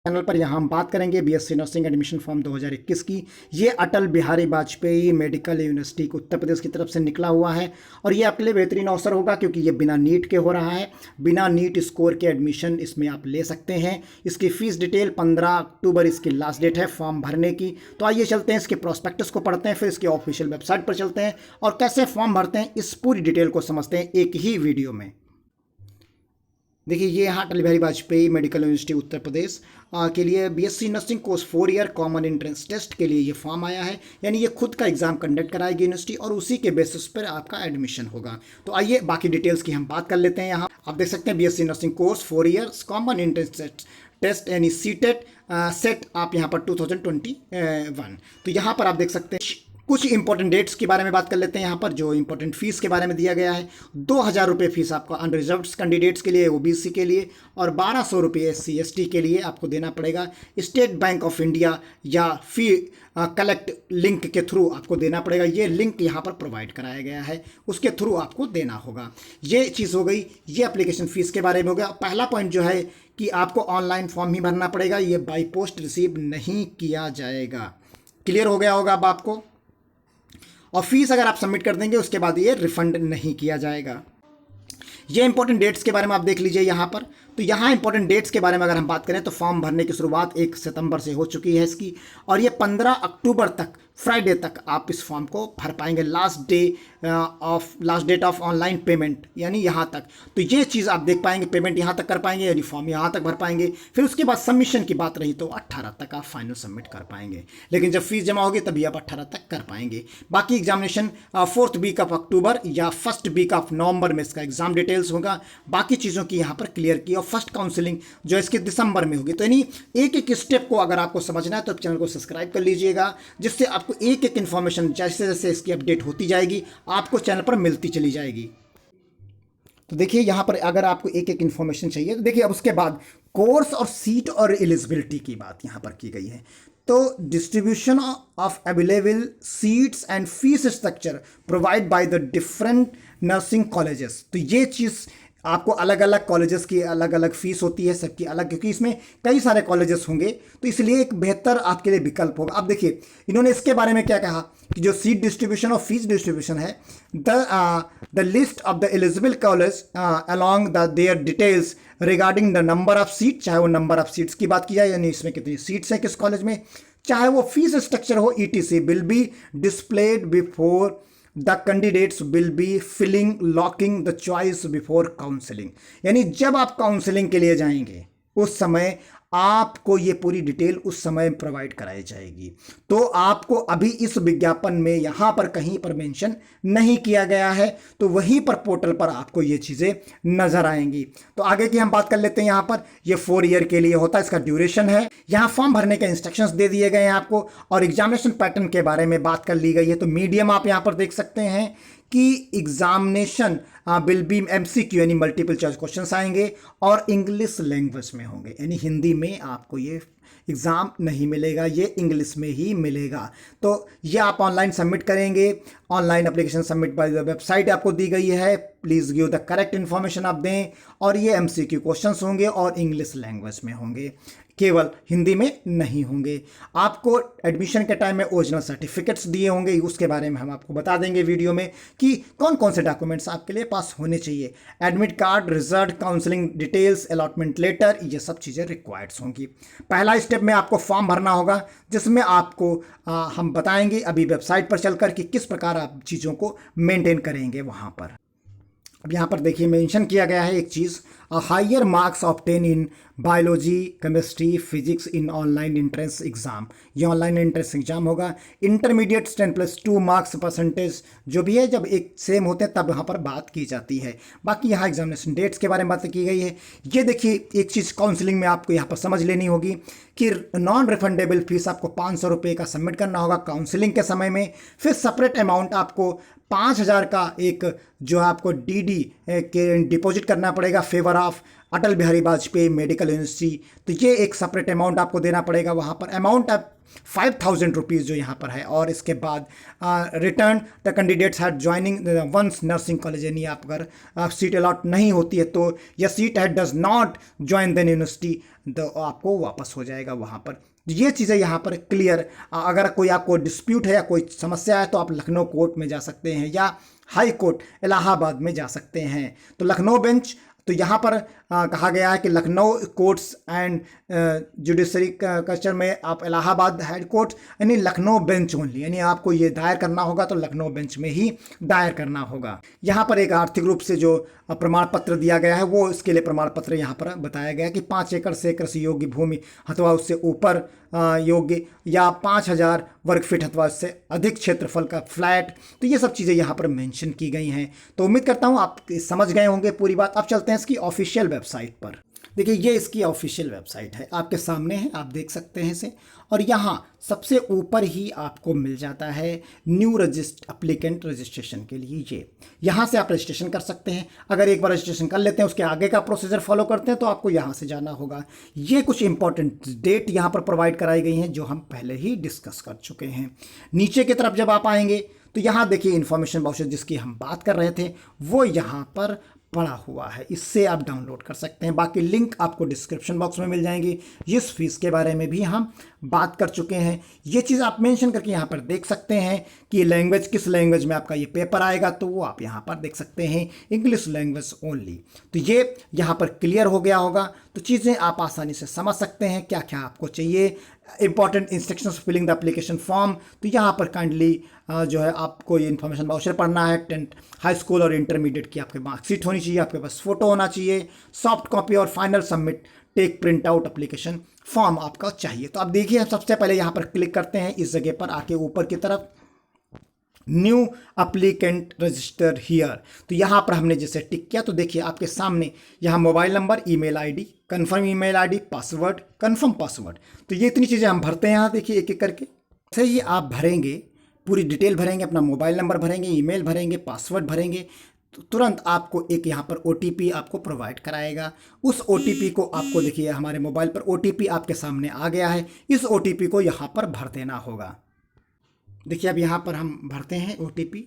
Channel पर यहाँ हम बात करेंगे बीएससी नर्सिंग एडमिशन फॉर्म 2021 की। ये अटल बिहारी वाजपेयी मेडिकल यूनिवर्सिटी उत्तर प्रदेश की तरफ से निकला हुआ है और ये आपके लिए बेहतरीन अवसर होगा क्योंकि ये बिना नीट के हो रहा है। बिना नीट स्कोर के एडमिशन इसमें आप ले सकते हैं। इसकी फ़ीस डिटेल 15 अक्टूबर इसकी लास्ट डेट है फॉर्म भरने की। तो आइए चलते हैं इसके प्रॉस्पेक्टस को पढ़ते हैं, फिर इसके ऑफिशियल वेबसाइट पर चलते हैं और कैसे फॉर्म भरते हैं इस पूरी डिटेल को समझते हैं एक ही वीडियो में। देखिए ये यहाँ अटल बिहारी वाजपेयी मेडिकल यूनिवर्सिटी उत्तर प्रदेश के लिए BSc nursing course 4 year common entrance test के लिए ये फॉर्म आया है। यानी ये खुद का एग्जाम कंडक्ट कराएगी यूनिवर्सिटी और उसी के बेसिस पर आपका एडमिशन होगा। तो आइए बाकी डिटेल्स की हम बात कर लेते हैं। यहाँ आप देख सकते हैं BSc nursing course 4 years common entrance test यानी सीटेट सेट आप यहाँ पर 2021। तो यहाँ पर आप देख सकते हैं कुछ इंपॉर्टेंट डेट्स के बारे में बात कर लेते हैं। यहाँ पर जो इंपॉर्टेंट फीस के बारे में दिया गया है 2000 रुपये फीस आपको अनरिजर्व्ड कैंडिडेट्स के लिए, ओबीसी के लिए, और 1200 रुपये SC ST के लिए आपको देना पड़ेगा। स्टेट बैंक ऑफ इंडिया या फी कलेक्ट लिंक के थ्रू आपको देना पड़ेगा। ये लिंक यहाँ पर प्रोवाइड कराया गया है, उसके थ्रू आपको देना होगा। ये चीज़ हो गई, ये एप्लीकेशन फ़ीस के बारे में हो गया। पहला पॉइंट जो है कि आपको ऑनलाइन फॉर्म ही भरना पड़ेगा, ये बाई पोस्ट रिसीव नहीं किया जाएगा। क्लियर हो गया होगा अब आपको। और फीस अगर आप सबमिट कर देंगे उसके बाद ये रिफंड नहीं किया जाएगा। ये इंपॉर्टेंट डेट्स के बारे में आप देख लीजिए यहाँ पर। तो यहाँ इंपॉर्टेंट डेट्स के बारे में अगर हम बात करें तो फॉर्म भरने की शुरुआत 1 सितंबर से हो चुकी है इसकी, और ये 15 अक्टूबर तक फ्राइडे तक आप इस फॉर्म को भर पाएंगे। Last date of online payment यानी यहाँ तक। तो ये चीज़ आप देख पाएंगे, पेमेंट यहाँ तक कर पाएंगे यानी फॉर्म यहाँ तक भर पाएंगे। फिर उसके बाद सबमिशन की बात रही तो 18 तक आप फाइनल सबमिट कर पाएंगे, लेकिन जब फीस जमा होगी तभी आप 18 तक कर पाएंगे। बाकी examination 4th week of October या 1st वीक ऑफ नवंबर में इसका एग्जाम डिटेल्स होगा। बाकी चीज़ों की यहाँ पर क्लियर की, और फर्स्ट काउंसलिंग जो इसके दिसंबर में होगी। तो यानी एक एक स्टेप को अगर आपको समझना है तो चैनल को सब्सक्राइब कर लीजिएगा, जिससे आपको एक एक इन्फॉर्मेशन जैसे जैसे इसकी अपडेट होती जाएगी आपको चैनल पर मिलती चली जाएगी। तो देखिए यहाँ पर अगर आपको एक एक इन्फॉर्मेशन चाहिए तो देखिए अब उसके बाद कोर्स और सीट और एलिजिबिलिटी की बात यहाँ पर की गई है। तो distribution of available seats and fees structure provide by the different nursing colleges. तो ये चीज़ आपको अलग अलग कॉलेजेस की अलग अलग फीस होती है, सबकी अलग, क्योंकि इसमें कई सारे कॉलेजेस होंगे तो इसलिए एक बेहतर आपके लिए विकल्प होगा। अब देखिए इन्होंने इसके बारे में क्या कहा कि जो सीट डिस्ट्रीब्यूशन और फीस डिस्ट्रीब्यूशन है, the list of the eligible college along the their details regarding the number of seat, चाहे वो नंबर ऑफ सीट्स की बात की जाए यानी इसमें कितनी सीट्स हैं किस कॉलेज में, चाहे वो फीस स्ट्रक्चर हो, ETC will be displayed before the candidates will be filling locking the choice before counselling. यानी जब आप काउंसलिंग के लिए जाएंगे उस समय आपको ये पूरी डिटेल उस समय प्रोवाइड कराई जाएगी। तो आपको अभी इस विज्ञापन में यहाँ पर कहीं पर मेंशन नहीं किया गया है, तो वहीं पर पोर्टल पर आपको ये चीज़ें नज़र आएंगी। तो आगे की हम बात कर लेते हैं। यहाँ पर ये 4 ईयर के लिए होता है, इसका ड्यूरेशन है। यहाँ फॉर्म भरने के इंस्ट्रक्शंस दे दिए गए हैं आपको, और एग्जामिनेशन पैटर्न के बारे में बात कर ली गई है। तो मीडियम आप यहाँ पर देख सकते हैं कि एग्जामिनेशन विल बी MCQ यानी मल्टीपल चॉइस क्वेश्चंस आएंगे और इंग्लिश लैंग्वेज में होंगे, यानी हिंदी में आपको ये एग्ज़ाम नहीं मिलेगा, ये इंग्लिश में ही मिलेगा। तो ये आप ऑनलाइन सबमिट करेंगे। Online application submit by the website आपको दी गई है, please give the correct information आप दें, और ये MCQ क्वेश्चंस होंगे और इंग्लिश लैंग्वेज में होंगे, केवल हिंदी में नहीं होंगे। आपको एडमिशन के टाइम में ओरिजिनल सर्टिफिकेट्स दिए होंगे, उसके बारे में हम आपको बता देंगे वीडियो में कि कौन कौन से डॉक्यूमेंट्स आपके लिए पास होने चाहिए। Admit card, result, counselling details, allotment letter, ये सब चीज़ें रिक्वायर्ड्स होंगी। पहला स्टेप में आपको फॉर्म भरना होगा, जिसमें आपको हम बताएंगे अभी वेबसाइट पर चलकर कि किस प्रकार आप चीज़ों को मेंटेन करेंगे वहाँ पर। अब यहाँ पर देखिए मेंशन किया गया है एक चीज़, higher marks obtain in biology, chemistry, physics in online entrance exam. ये ऑनलाइन एंट्रेंस एग्ज़ाम होगा। इंटरमीडिएट 10+2 मार्क्स परसेंटेज जो भी है, जब एक सेम होते हैं तब यहाँ पर बात की जाती है। बाकी यहाँ एग्जामिनेशन डेट्स के बारे में बात की गई है। ये देखिए एक चीज़ काउंसलिंग में आपको यहाँ पर समझ लेनी होगी कि नॉन रिफंडेबल फीस आपको 500 रुपये का सबमिट करना होगा काउंसलिंग के समय में। फिर सेपरेट अमाउंट आपको 5000 का एक जो आपको DD के डिपॉजिट करना पड़ेगा favour of Atal Bihari Vajpayee medical university. तो ये एक सेपरेट अमाउंट आपको देना पड़ेगा वहाँ पर। अमाउंट आप 5,000 रुपीज़ जो यहाँ पर है। और इसके बाद return the candidates had joining once nursing college, यानी आप अगर सीट अलॉट नहीं होती है तो या सीट है does not join then university, तो आपको वापस हो जाएगा वहाँ पर। ये चीज़ें यहाँ पर क्लियर। अगर कोई आपको डिस्प्यूट है या कोई समस्या है तो आप लखनऊ कोर्ट में जा सकते हैं या हाई कोर्ट इलाहाबाद में जा सकते हैं। तो लखनऊ बेंच, तो यहाँ पर कहा गया है कि Lucknow courts and judiciary culture में आप इलाहाबाद हाई कोर्ट यानी लखनऊ बेंच ओनली, यानी आपको ये दायर करना होगा तो लखनऊ बेंच में ही दायर करना होगा। यहाँ पर एक आर्थिक रूप से जो प्रमाण पत्र दिया गया है वो इसके लिए प्रमाण पत्र यहाँ पर बताया गया है कि 5 एकड़ से कृषि योग्य भूमि अथवा उससे ऊपर योग्य या 5,000 वर्ग फीट अथवा उससे अधिक क्षेत्रफल का फ्लैट। तो ये सब चीज़ें यहाँ पर मेंशन की गई हैं। तो उम्मीद करता हूँ आप समझ गए होंगे पूरी बात। अब चलते हैं इसकी ऑफिशियल वेबसाइट पर। देखिए ये इसकी ऑफिशियल वेबसाइट है, आपके सामने है, आप देख सकते हैं इसे। और यहाँ सबसे ऊपर ही आपको मिल जाता है न्यू एप्लीकेंट रजिस्ट्रेशन के लिए। ये यहाँ से आप रजिस्ट्रेशन कर सकते हैं। अगर एक बार रजिस्ट्रेशन कर लेते हैं उसके आगे का प्रोसीजर फॉलो करते हैं तो आपको यहाँ से जाना होगा। ये कुछ इंपॉर्टेंट डेट यहाँ पर प्रोवाइड कराई गई हैं जो हम पहले ही डिस्कस कर चुके हैं। नीचे की तरफ जब आप आएंगे तो यहाँ देखिए इन्फॉर्मेशन बाउचर जिसकी हम बात कर रहे थे वो यहाँ पर पड़ा हुआ है, इससे आप डाउनलोड कर सकते हैं। बाकी लिंक आपको डिस्क्रिप्शन बॉक्स में मिल जाएंगी। इस फीस के बारे में भी हम बात कर चुके हैं। ये चीज़ आप मेंशन करके यहाँ पर देख सकते हैं कि लैंग्वेज किस लैंग्वेज में आपका ये पेपर आएगा, तो वो आप यहाँ पर देख सकते हैं इंग्लिश लैंग्वेज ओनली। तो ये यहाँ पर क्लियर हो गया होगा। तो चीज़ें आप आसानी से समझ सकते हैं क्या क्या आपको चाहिए। Important instructions filling the application form, तो यहाँ पर काइंडली जो है आपको ये इन्फॉर्मेशन बाउचर पढ़ना है। 10th हाई स्कूल और इंटरमीडिएट की आपके मार्कशीट होनी चाहिए, आपके पास फोटो होना चाहिए, सॉफ्ट कॉपी और final submit take print out application form आपका चाहिए। तो आप देखिए सबसे पहले यहाँ पर क्लिक करते हैं इस जगह पर आके ऊपर की तरफ न्यू एप्लीकेंट रजिस्टर हियर। तो यहाँ पर हमने जैसे टिक किया तो देखिए आपके सामने यहाँ mobile number, email ID, confirm email ID, password, confirm password. तो ये इतनी चीज़ें हम भरते हैं यहाँ देखिए एक एक करके। ऐसे ही आप भरेंगे, पूरी डिटेल भरेंगे, अपना मोबाइल नंबर भरेंगे, ईमेल भरेंगे, पासवर्ड भरेंगे, तो तुरंत आपको एक यहाँ पर OTP आपको प्रोवाइड कराएगा। उस OTP को आपको देखिए हमारे मोबाइल पर OTP आपके सामने आ गया है। इस OTP को यहाँ पर भर देना होगा। देखिए अब यहाँ पर हम भरते हैं OTP।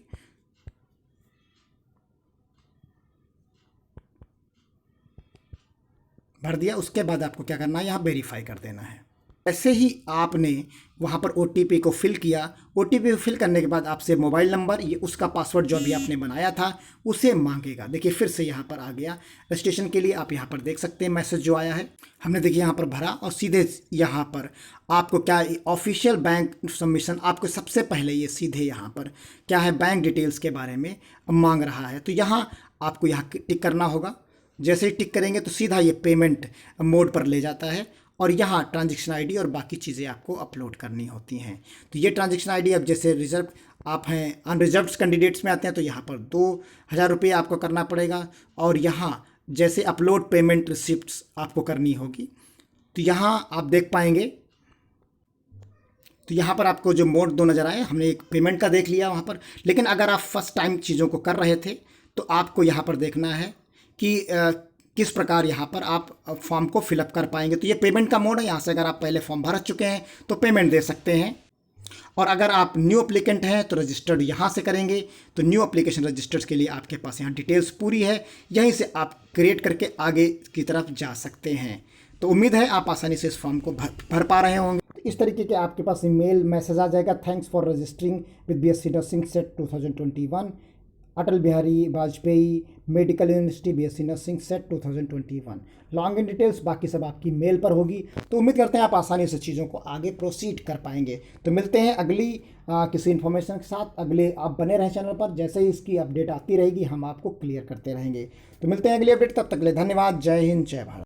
भर दिया, उसके बाद आपको क्या करना है, यहाँ वेरीफाई कर देना है। ऐसे ही आपने वहाँ पर OTP को फिल किया। OTP को फिल करने के बाद आपसे मोबाइल नंबर, ये उसका पासवर्ड जो अभी आपने बनाया था उसे मांगेगा। देखिए फिर से यहाँ पर आ गया रजिस्ट्रेशन के लिए। आप यहाँ पर देख सकते हैं मैसेज जो आया है, हमने देखिए यहाँ पर भरा और सीधे यहाँ पर आपको क्या ऑफिशियल बैंक सबमिशन, आपको सबसे पहले ये सीधे यहाँ पर क्या है बैंक डिटेल्स के बारे में मांग रहा है। तो यहाँ आपको यहाँ टिक करना होगा। जैसे ही टिक करेंगे तो सीधा ये पेमेंट मोड पर ले जाता है और यहाँ ट्रांजैक्शन आईडी और बाकी चीज़ें आपको अपलोड करनी होती हैं। तो ये ट्रांजैक्शन आईडी अब जैसे रिजर्व आप हैं अनरिजर्व कैंडिडेट्स में आते हैं तो यहाँ पर 2,000 रुपये आपको करना पड़ेगा। और यहाँ जैसे अपलोड पेमेंट रिसिप्ट्स आपको करनी होगी। तो यहाँ आप देख पाएंगे, तो यहाँ पर आपको जो मोड 2 नज़र आए, हमने एक पेमेंट का देख लिया वहाँ पर। लेकिन अगर आप फर्स्ट टाइम चीज़ों को कर रहे थे तो आपको यहाँ पर देखना है कि किस प्रकार यहाँ पर आप फॉर्म को फिलअप कर पाएंगे। तो ये पेमेंट का मोड है। यहाँ से अगर आप पहले फॉर्म भर चुके हैं तो पेमेंट दे सकते हैं। और अगर आप न्यू एप्लीकेंट हैं तो रजिस्टर्ड यहाँ से करेंगे। तो न्यू एप्लीकेशन रजिस्टर्स के लिए आपके पास यहाँ डिटेल्स पूरी है, यहीं से आप क्रिएट करके आगे की तरफ जा सकते हैं। तो उम्मीद है आप आसानी से इस फॉर्म को भर पा रहे होंगे। इस तरीके के आपके पास ईमेल मैसेज आ जाएगा, thanks for registering with BSc nursing set 2021 Atal Bihari Vajpayee medical university BSc nursing set 2021। Long in details बाकी सब आपकी मेल पर होगी। तो उम्मीद करते हैं आप आसानी से चीज़ों को आगे प्रोसीड कर पाएंगे। तो मिलते हैं अगली किसी इन्फॉर्मेशन के साथ। अगले आप बने रहें चैनल पर, जैसे ही इसकी अपडेट आती रहेगी हम आपको क्लियर करते रहेंगे। तो मिलते हैं अगली अपडेट, तब तक के लिए धन्यवाद। जय हिंद, जय भारत।